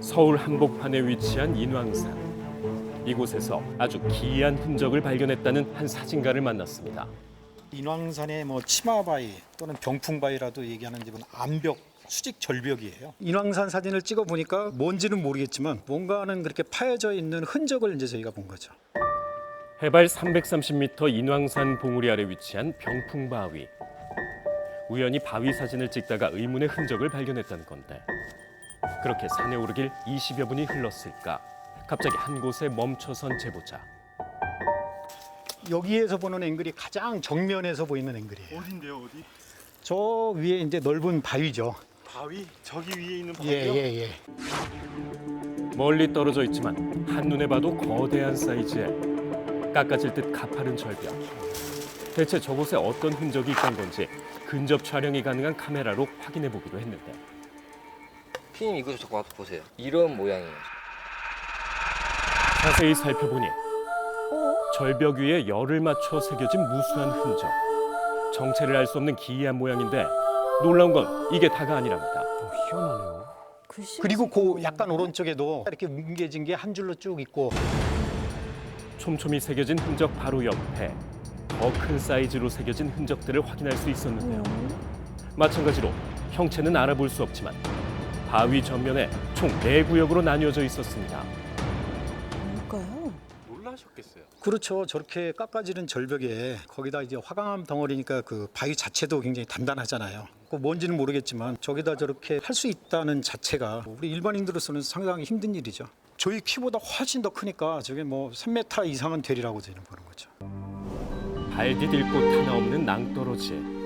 서울 한복판에 위치한 인왕산. 이곳에서 아주 기이한 흔적을 발견했다는 한 사진가를 만났습니다. 인왕산의 뭐 치마바위 또는 병풍바위라도 얘기하는 집은 암벽, 수직 절벽이에요. 인왕산 사진을 찍어 보니까 뭔지는 모르겠지만 뭔가는 그렇게 파여져 있는 흔적을 이제 저희가 본 거죠. 해발 330m 인왕산 봉우리 아래 위치한 병풍바위. 우연히 바위 사진을 찍다가 의문의 흔적을 발견했다는 건데 그렇게 산에 오르길 20여 분이 흘렀을까 갑자기 한 곳에 멈춰선 제보자. 여기에서 보는 앵글이 가장 정면에서 보이는 앵글이에요. 어딘데요, 어디? 저 위에 이제 넓은 바위죠. 바위? 저기 위에 있는 바위요? 예. 멀리 떨어져 있지만 한눈에 봐도 거대한 사이즈에 깎아질 듯 가파른 절벽. 대체 저곳에 어떤 흔적이 있던 건지 근접 촬영이 가능한 카메라로 확인해 보기로 했는데 피님 이거 잠깐 와서 보세요. 이런 모양이에요. 자세히 살펴보니 절벽 위에 열을 맞춰 새겨진 무수한 흔적. 정체를 알 수 없는 기이한 모양인데 놀라운 건 이게 다가 아니랍니다. 희한하네요. 그리고 그 약간 오른쪽에도 이렇게 뭉개진 게 한 줄로 쭉 있고 촘촘히 새겨진 흔적 바로 옆에 더 큰 사이즈로 새겨진 흔적들을 확인할 수 있었는데요. 마찬가지로 형체는 알아볼 수 없지만 바위 전면에 총 4구역으로 나뉘어져 있었습니다. 뭘까요? 놀라셨겠어요. 그렇죠. 저렇게 깎아지는 절벽에 거기다 이제 화강암 덩어리니까 그 바위 자체도 굉장히 단단하잖아요. 그 뭔지는 모르겠지만 저기다 저렇게 할 수 있다는 자체가 우리 일반인들로서는 상당히 힘든 일이죠. 저희 키보다 훨씬 더 크니까 저게 뭐 3m 이상은 되리라고 저는 보는 거죠. 발 디딜 곳 하나 없는 낭떠러지.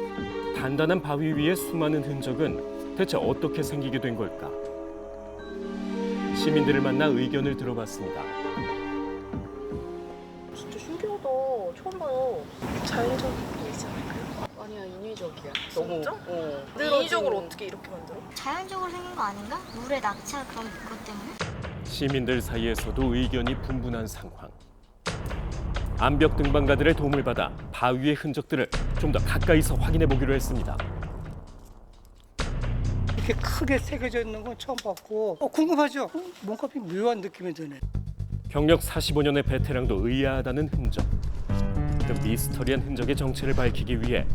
단단한 바위 위에 수많은 흔적은 대체 어떻게 생기게 된 걸까? 시민들을 만나 의견을 들어봤습니다. 진짜 신기하다. 처음 봐요. 자연적이지 않을까요? 아니야, 인위적이야. 진짜? 인위적으로 어떻게 이렇게 만들어? 자연적으로 생긴 거 아닌가? 물의 낙차 그런 것 때문에? 시민들 사이에서도 의견이 분분한 상황. 암벽 등반가들의 도움을 받아 바위의 흔적들을 좀 더 가까이서 확인해 보기로 했습니다. 이렇게 크게 새겨져 있는 건 처음 봤고 궁금하죠? 뭔가 묘한 느낌이 드네. 경력 45년의 베테랑도 의아하다는 흔적. 그 미스터리한 흔적의 정체를 밝히기 위해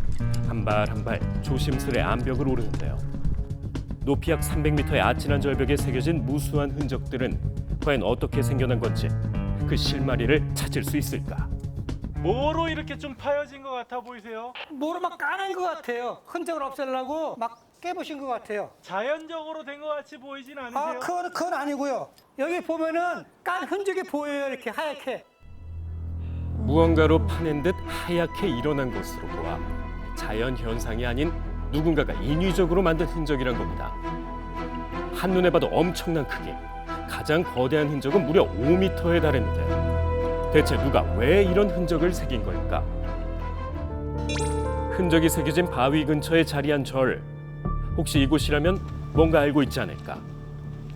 한 발 한 발 조심스레 암벽을 오르는데요. 높이 약 300m의 아찔한 절벽에 새겨진 무수한 흔적들은 과연 어떻게 생겨난 건지 그 실마리를 찾을 수 있을까? 뭐로 이렇게 좀 파여진 것 같아 보이세요? 뭐로 막 까는 것 같아요. 흔적을 없애려고 막 깨부신 것 같아요. 자연적으로 된 것 같이 보이진 않으세요? 아, 그건 아니고요. 여기 보면은 깐 흔적이 보여요. 이렇게 하얗게. 무언가로 파낸 듯 하얗게 일어난 것으로 보아 자연 현상이 아닌 누군가가 인위적으로 만든 흔적이란 겁니다. 한눈에 봐도 엄청난 크기, 가장 거대한 흔적은 무려 5m에 달했는데요. 대체 누가 왜 이런 흔적을 새긴 걸까? 흔적이 새겨진 바위 근처에 자리한 절. 혹시 이곳이라면 뭔가 알고 있지 않을까?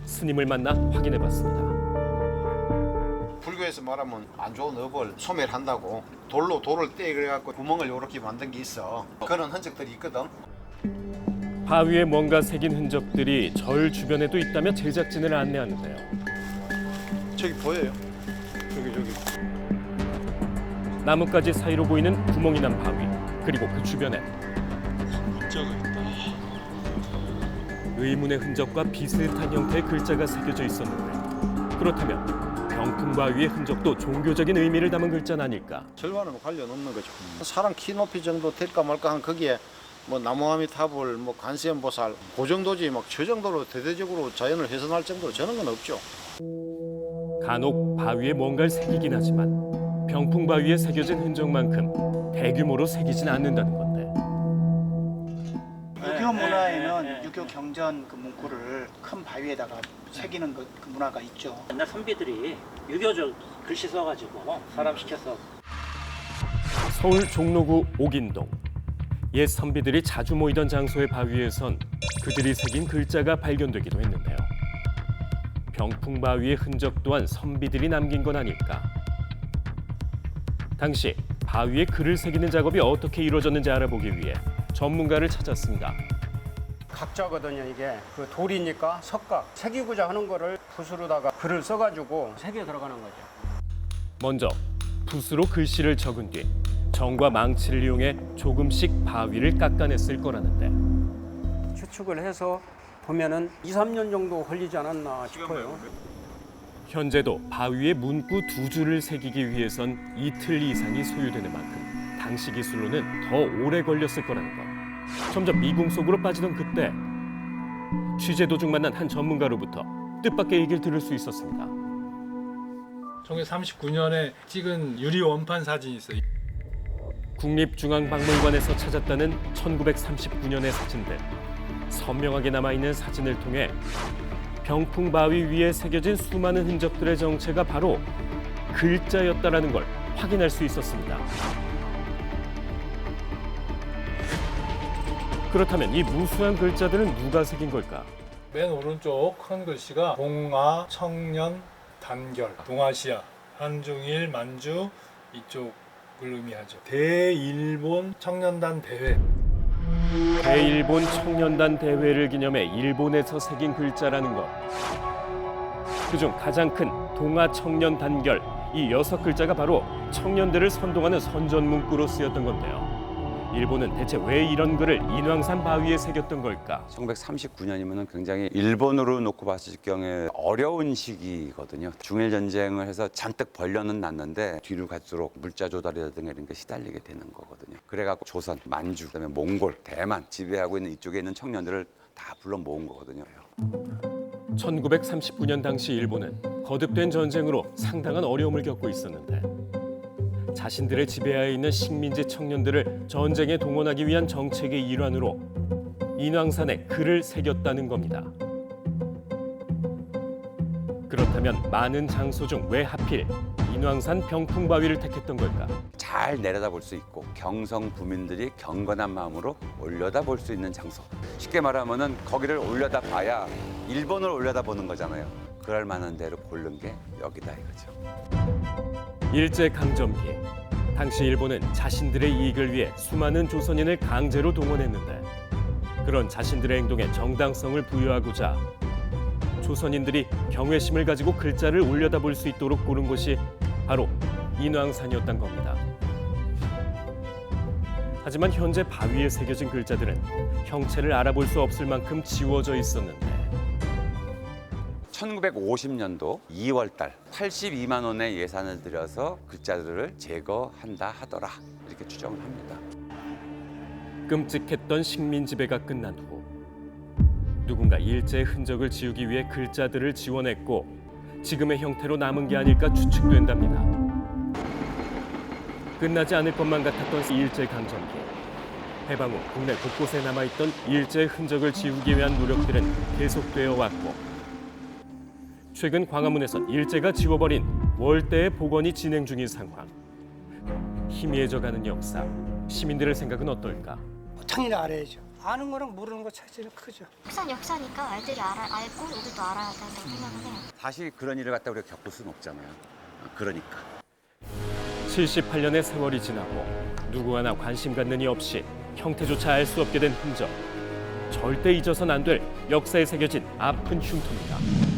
스님을 만나 확인해봤습니다. 불교에서 말하면 안 좋은 업을 소멸한다고 돌로 돌을 떼 그래갖고 구멍을 이렇게 만든 게 있어. 그런 흔적들이 있거든. 바위에 뭔가 새긴 흔적들이 절 주변에도 있다며 제작진을 안내하는데요. 저기 보여요? 저기. 나뭇가지 사이로 보이는 구멍이 난 바위, 그리고 그 주변에 문자가 있다. 의문의 흔적과 비슷한 형태의 글자가 새겨져 있었는데 그렇다면 병풍바위의 흔적도 종교적인 의미를 담은 글자는 아닐까? 절반은 관련 없는 거죠. 사람 키 높이 정도 될까 말까 한 거기에 뭐 나무아미타불, 뭐 관세음보살 그 정도지 막 저 정도로 대대적으로 자연을 훼손할 정도로 저런 건 없죠. 간혹 바위에 뭔가를 새기긴 하지만 병풍바위에 새겨진 흔적만큼 대규모로 새기진 않는다는 건데 유교 문화에는 유교 경전 그 문구를 큰 바위에다가 새기는 그 문화가 있죠. 옛날 선비들이 유교적 글씨 써가지고 사람 시켜서. 서울 종로구 옥인동. 옛 선비들이 자주 모이던 장소의 바위에선 그들이 새긴 글자가 발견되기도 했는데요. 병풍바위의 흔적 또한 선비들이 남긴 건 아닐까? 당시 바위에 글을 새기는 작업이 어떻게 이루어졌는지 알아보기 위해 전문가를 찾았습니다. 각자거든요. 이게 그 돌이니까 석각 새기고자 하는 거를 붓으로다가 글을 써가지고 새겨 들어가는 거죠. 먼저 붓으로 글씨를 적은 뒤 정과 망치를 이용해 조금씩 바위를 깎아냈을 거라는데 추측을 해서 보면은 2, 3년 정도 걸리지 않았나 싶어요. 현재도 바위에 문구 2줄을 새기기 위해선 이틀 이상이 소요되는 만큼 당시 기술로는 더 오래 걸렸을 거라는 것. 점점 미궁 속으로 빠지던 그때 취재 도중 만난 한 전문가로부터 뜻밖의 얘기를 들을 수 있었습니다. 1939년에 찍은 유리 원판 사진이 있어요. 국립중앙박물관에서 찾았다는 1939년의 사진들. 선명하게 남아있는 사진을 통해 병풍바위 위에 새겨진 수많은 흔적들의 정체가 바로 글자였다라는 걸 확인할 수 있었습니다. 그렇다면 이 무수한 글자들은 누가 새긴 걸까? 맨 오른쪽 큰 글씨가 동아, 청년, 단결, 동아시아, 한중일, 만주 이쪽을 의미하죠. 대일본 청년단 대회. 대일본 청년단 대회를 기념해 일본에서 새긴 글자라는 것. 그중 가장 큰 동아 청년 단결, 이 6글자가 바로 청년들을 선동하는 선전 문구로 쓰였던 건데요. 일본은 대체 왜 이런 글을 인왕산 바위에 새겼던 걸까? 1939년이면 굉장히 일본으로 놓고 봤을 경우에 어려운 시기거든요. 중일 전쟁을 해서 잔뜩 벌려는 났는데 뒤로 갈수록 물자 조달이라든가 이런 게 시달리게 되는 거거든요. 그래갖고 조선, 만주, 그다음에 몽골, 대만 지배하고 있는 이쪽에 있는 청년들을 다 불러 모은 거거든요. 1939년 당시 일본은 거듭된 전쟁으로 상당한 어려움을 겪고 있었는데 자신들의 지배하에 있는 식민지 청년들을 전쟁에 동원하기 위한 정책의 일환으로 인왕산에 글을 새겼다는 겁니다. 그렇다면 많은 장소 중 왜 하필 인왕산 병풍바위를 택했던 걸까? 잘 내려다볼 수 있고 경성 부민들이 경건한 마음으로 올려다볼 수 있는 장소. 쉽게 말하면은 거기를 올려다봐야 일본을 올려다보는 거잖아요. 그럴 만한 데로 고른 게 여기다 이거죠. 일제강점기, 당시 일본은 자신들의 이익을 위해 수많은 조선인을 강제로 동원했는데 그런 자신들의 행동에 정당성을 부여하고자 조선인들이 경외심을 가지고 글자를 올려다볼 수 있도록 고른 곳이 바로 인왕산이었던 겁니다. 하지만 현재 바위에 새겨진 글자들은 형체를 알아볼 수 없을 만큼 지워져 있었는데 1950년도 2월 달 82만 원의 예산을 들여서 글자들을 제거한다 하더라 이렇게 추정을 합니다. 끔찍했던 식민 지배가 끝난 후 누군가 일제의 흔적을 지우기 위해 글자들을 지워냈고 지금의 형태로 남은 게 아닐까 추측된답니다. 끝나지 않을 것만 같았던 일제강점기. 해방 후 국내 곳곳에 남아있던 일제의 흔적을 지우기 위한 노력들은 계속되어 왔고 최근 광화문에선 일제가 지워버린 월대의 복원이 진행 중인 상황. 희미해져가는 역사, 시민들의 생각은 어떨까? 당연히 알아야죠. 아는 거랑 모르는 거 차이는 크죠. 역사니까 알고 우리도 알아야 된다고 생각을 해요. 사실 그런 일을 갖다 우리가 겪을 수는 없잖아요. 그러니까. 78년의 세월이 지나고 누구 하나 관심 갖는 이 없이 형태조차 알 수 없게 된 흔적. 절대 잊어선 안 될 역사에 새겨진 아픈 흉터입니다.